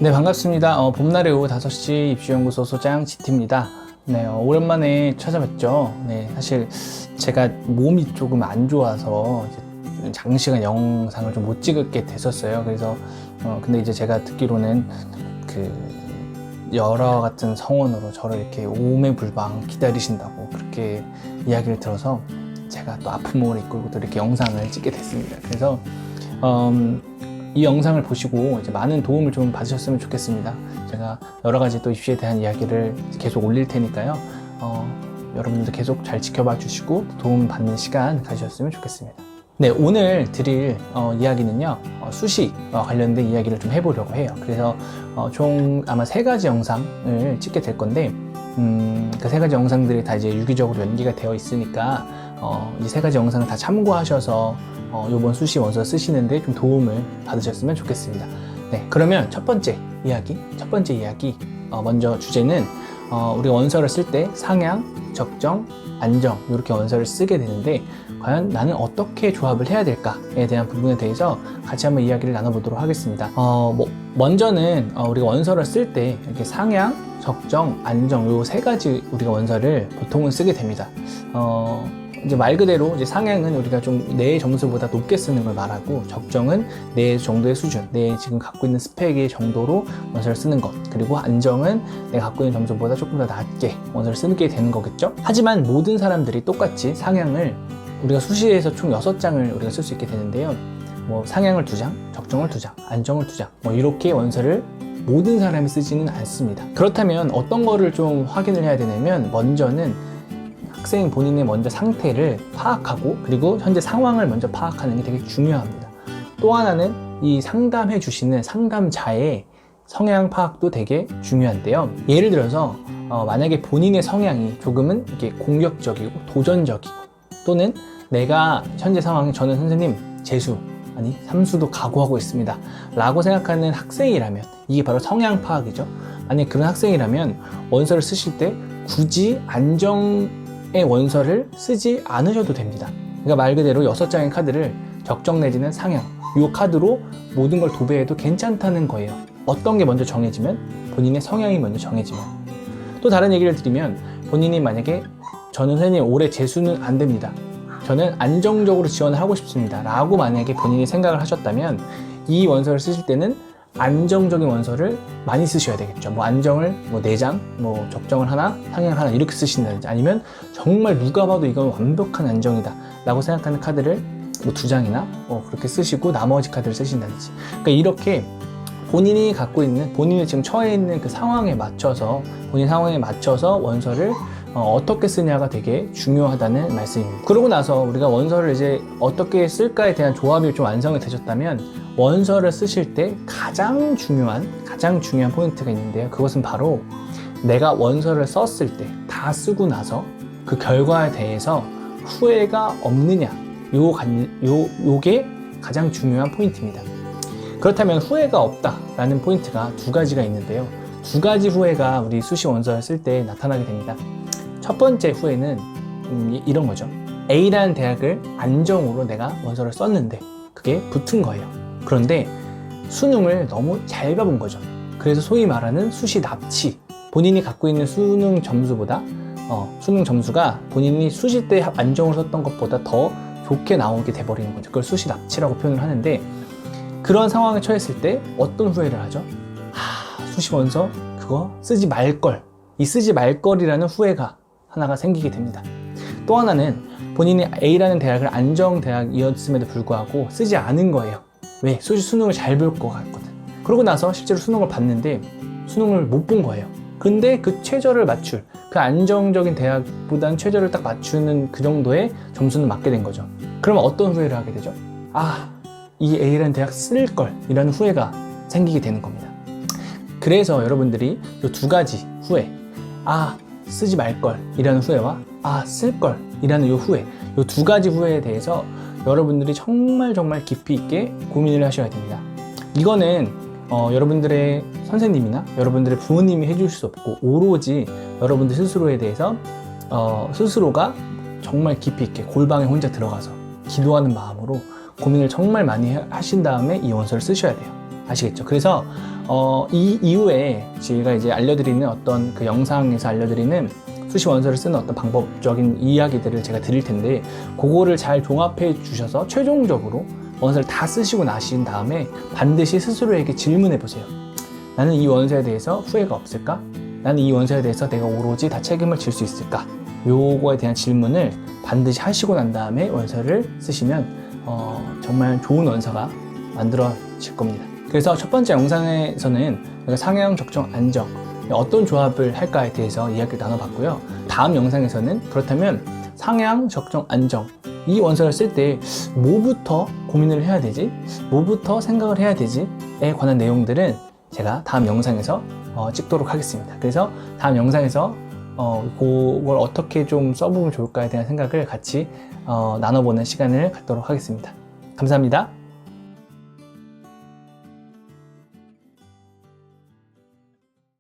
네, 반갑습니다. 봄날의 오후 5시 입시연구소 소장 GT입니다. 네, 오랜만에 찾아뵙죠. 네, 사실 제가 몸이 조금 안 좋아서 이제 장시간 영상을 좀 못 찍게 됐었어요. 그래서 근데 이제 제가 듣기로는 그 여러 같은 성원으로 저를 이렇게 오매불망 기다리신다고 그렇게 이야기를 들어서 제가 또 아픈 몸을 이끌고 또 이렇게 영상을 찍게 됐습니다. 그래서 이 영상을 보시고 이제 많은 도움을 좀 받으셨으면 좋겠습니다. 제가 여러 가지 또 입시에 대한 이야기를 계속 올릴 테니까요. 여러분들도 계속 잘 지켜봐 주시고 도움 받는 시간 가지셨으면 좋겠습니다. 네, 오늘 드릴 이야기는요, 수시와 관련된 이야기를 좀 해보려고 해요. 그래서 총 아마 3가지 영상을 찍게 될 건데, 그 3가지 영상들이 다 이제 유기적으로 연기가 되어 있으니까 이 3가지 영상을 다 참고하셔서 요번 수시 원서 쓰시는데 좀 도움을 받으셨으면 좋겠습니다. 네, 그러면 첫 번째 이야기, 먼저 주제는 우리가 원서를 쓸 때 상향, 적정, 안정 이렇게 원서를 쓰게 되는데 과연 나는 어떻게 조합을 해야 될까에 대한 부분에 대해서 같이 한번 이야기를 나눠보도록 하겠습니다. 먼저는 우리가 원서를 쓸 때 이렇게 상향, 적정, 안정 요 3가지 우리가 원서를 보통은 쓰게 됩니다. 이제 말 그대로 이제 상향은 우리가 좀 내 점수보다 높게 쓰는 걸 말하고, 적정은 내 정도의 수준, 내 지금 갖고 있는 스펙의 정도로 원서를 쓰는 것, 그리고 안정은 내가 갖고 있는 점수보다 조금 더 낮게 원서를 쓰는 게 되는 거겠죠. 하지만 모든 사람들이 똑같이 상향을 우리가 수시에서 총 6장을 우리가 쓸 수 있게 되는데요. 뭐 상향을 2장, 적정을 2장, 안정을 2장 뭐 이렇게 원서를 모든 사람이 쓰지는 않습니다. 그렇다면 어떤 거를 좀 확인을 해야 되냐면, 먼저는 학생 본인의 먼저 상태를 파악하고 그리고 현재 상황을 먼저 파악하는 게 되게 중요합니다. 또 하나는 이 상담해 주시는 상담자의 성향 파악도 되게 중요한데요. 예를 들어서 만약에 본인의 성향이 조금은 이렇게 공격적이고 도전적이고, 또는 내가 현재 상황에 저는 선생님 재수 아니 삼수도 각오하고 있습니다 라고 생각하는 학생이라면 이게 바로 성향 파악이죠. 만약에 그런 학생이라면 원서를 쓰실 때 굳이 안정의 원서를 쓰지 않으셔도 됩니다. 그러니까 말 그대로 6장의 카드를 적정 내지는 상향 이 카드로 모든 걸 도배해도 괜찮다는 거예요. 어떤 게 먼저 정해지면? 본인의 성향이 먼저 정해지면. 또 다른 얘기를 드리면, 본인이 만약에 저는 선생님 올해 재수는 안 됩니다, 저는 안정적으로 지원을 하고 싶습니다 라고 만약에 본인이 생각을 하셨다면 이 원서를 쓰실 때는 안정적인 원서를 많이 쓰셔야 되겠죠. 뭐 안정을 뭐 4장, 뭐 적정을 하나, 상향을 하나 이렇게 쓰신다든지, 아니면 정말 누가 봐도 이건 완벽한 안정이다 라고 생각하는 카드를 뭐 2장이나 그렇게 쓰시고 나머지 카드를 쓰신다든지. 그러니까 이렇게 본인이 갖고 있는, 본인이 지금 처해 있는 그 상황에 맞춰서, 본인 상황에 맞춰서 원서를 어떻게 쓰냐가 되게 중요하다는 말씀입니다. 그러고 나서 우리가 원서를 이제 어떻게 쓸까에 대한 조합이 좀 완성이 되셨다면, 원서를 쓰실 때 가장 중요한 포인트가 있는데요. 그것은 바로 내가 원서를 썼을 때 다 쓰고 나서 그 결과에 대해서 후회가 없느냐, 요게 가장 중요한 포인트입니다. 그렇다면 후회가 없다라는 포인트가 2가지가 있는데요. 2가지 후회가 우리 수시 원서를 쓸 때 나타나게 됩니다. 첫 번째 후회는 이런 거죠. A라는 대학을 안정으로 내가 원서를 썼는데 그게 붙은 거예요. 그런데 수능을 너무 잘 봐본 거죠. 그래서 소위 말하는 수시 납치, 본인이 갖고 있는 수능 점수보다 수능 점수가 본인이 수시 때 안정을 썼던 것보다 더 좋게 나오게 돼버리는 거죠. 그걸 수시 납치라고 표현을 하는데, 그런 상황에 처했을 때 어떤 후회를 하죠? 수시 원서 그거 쓰지 말걸, 이 쓰지 말걸이라는 후회가 하나가 생기게 됩니다. 또 하나는 본인이 A라는 대학을 안정대학이었음에도 불구하고 쓰지 않은 거예요. 왜? 수능을 잘 볼 것 같거든. 그러고 나서 실제로 수능을 봤는데 수능을 못 본 거예요. 근데 그 최저를 맞출, 그 안정적인 대학보다는 최저를 딱 맞추는 그 정도의 점수는 맞게 된 거죠. 그러면 어떤 후회를 하게 되죠? 이 A라는 대학 쓸걸 이라는 후회가 생기게 되는 겁니다. 그래서 여러분들이 이 2가지 후회, 쓰지 말걸 이라는 후회와 쓸걸 이라는 이 후회, 이 2가지 후회에 대해서 여러분들이 정말 깊이 있게 고민을 하셔야 됩니다. 이거는 여러분들의 선생님이나 여러분들의 부모님이 해줄 수 없고, 오로지 여러분들 스스로에 대해서 스스로가 정말 깊이 있게 골방에 혼자 들어가서 기도하는 마음으로 고민을 정말 많이 하신 다음에 이 원서를 쓰셔야 돼요. 아시겠죠? 그래서 이 이후에 제가 이제 알려드리는 어떤 그 영상에서 알려드리는 수시 원서를 쓰는 어떤 방법적인 이야기들을 제가 드릴 텐데, 그거를 잘 종합해 주셔서 최종적으로 원서를 다 쓰시고 나신 다음에 반드시 스스로에게 질문해 보세요. 나는 이 원서에 대해서 후회가 없을까? 나는 이 원서에 대해서 내가 오로지 다 책임을 질 수 있을까? 요거에 대한 질문을 반드시 하시고 난 다음에 원서를 쓰시면 정말 좋은 원서가 만들어질 겁니다. 그래서 첫 번째 영상에서는 제가 상향, 적정, 안정 어떤 조합을 할까에 대해서 이야기를 나눠봤고요. 다음 영상에서는 그렇다면 상향, 적정, 안정 이 원서를 쓸 때 뭐부터 고민을 해야 되지? 뭐부터 생각을 해야 되지?에 관한 내용들은 제가 다음 영상에서 찍도록 하겠습니다. 그래서 다음 영상에서 그걸 어떻게 좀 써보면 좋을까에 대한 생각을 같이 나눠보는 시간을 갖도록 하겠습니다. 감사합니다.